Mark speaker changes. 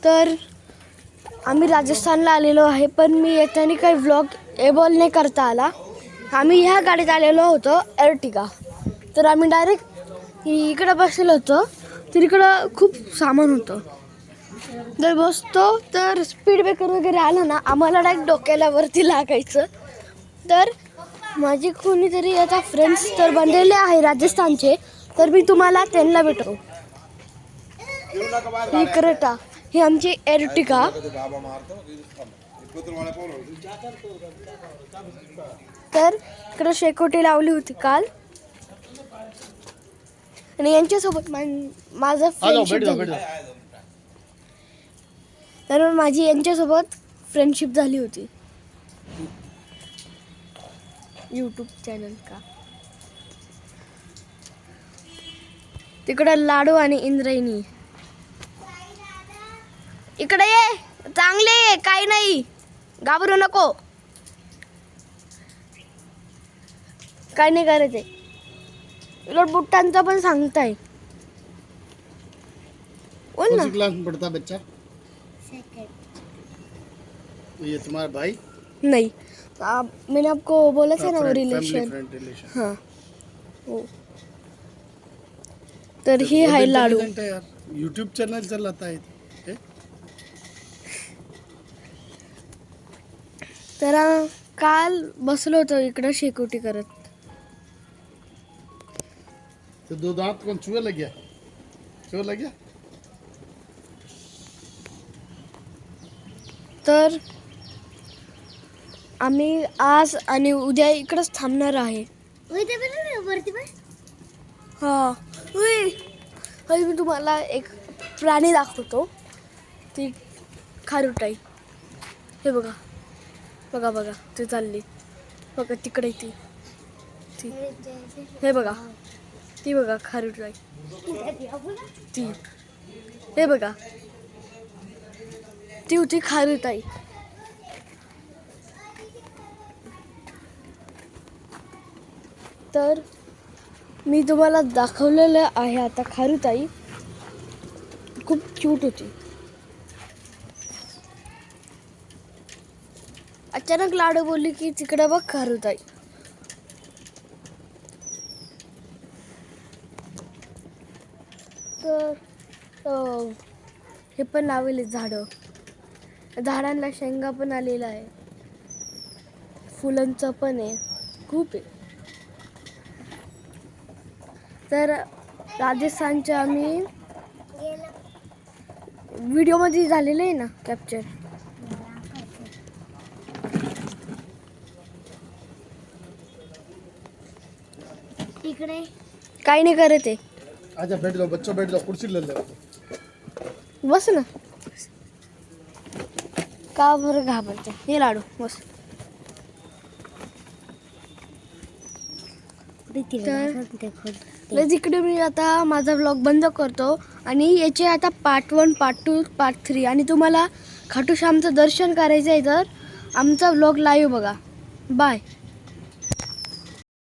Speaker 1: तर आम्ही राजस्थानला आलेलो आहे, पण मी येताना काही व्लॉग एबल नाही करता आला. आम्ही ह्या गाडीत आलेलो होतो एर्टिगा. तर आम्ही डायरेक्ट इकडं बसलेलो होतो, तर इकडं खूप सामान होतं. जर बसतो तर स्पीड ब्रेकर वगैरे आलं ना, आम्हाला डायरेक्ट डोक्याला वरती लागायचं. तर माझे कोणीतरी आता फ्रेंड्स तर बनलेले आहे राजस्थानचे, तर मी तुम्हाला त्यांना भेटतो. ही क्रेटा, ही आमची एर्टिगा. तर इकडं शेकोटी लावली होती काल, आणि यांच्यासोबत माझं फ्रेंडशिप झाली. तर माझी यांच्यासोबत फ्रेंडशिप झाली होती यूट्यूब चॅनल का. तिकडं लाडू आणि इंद्रायणी. इकडे ये, चांगले ये, काही नाही, घाबरू नको, काय नाही करायचंय. उलट बुट्टांचा पण सांगताय. बोल ना.
Speaker 2: क्लास में पढ़ता बच्चा? तो ये तुम्हारा भाई?
Speaker 1: नहीं, मैंने आपको बोला था ना वो रिलेशन. हाँ वो. तर ही आहे लाडू.
Speaker 2: यूट्यूब चॅनल चालवत आहे.
Speaker 1: तर काल बसलो होतो इकडं शेकोटी करत.
Speaker 2: तो दो दांत कौन चूहे लग गया? चूहे लग गया?
Speaker 1: तर आम्ही आज आणि उद्या इकडंच थांबणार आहे. हा, मी तुम्हाला एक प्राणी दाखवतो. ती खारुताई. हे बघा बघा बघा, ती चालली बघा तिकडे. ती हे बघा, ती बघा खारुताई ती. हे बघा, ती होती खारुताई. तर मी तुम्हाला दाखवलेलं आहे आता खारुताई. खूप क्यूट होती. अचानक लाडू बोलली की तिकडे बघ खारुताई. तर हे पण लावले झाडं. झाडांना शेंगा पण आलेला आहे, फुलांचं पण आहे, खूप आहे. तर राजस्थानचे आम्ही व्हिडिओमध्ये झालेलं आहे ना कॅप्चर. इकडे काही नाही करत आहे.
Speaker 2: आजा बैठ जाओ बच्चों, बैठ जाओ, कुर्सी ले लो.
Speaker 1: बस ना. का बरं घाबरते? हे लाडू बस. तर तिकडे मी आता माझा व्लॉग बंद करतो, आणि याचे आता पार्ट 1, पार्ट 2, पार्ट 3. आणि तुम्हाला खाटू श्यामचं दर्शन करायचं आहे तर आमचा व्लॉग लाईव्ह बघा. बाय.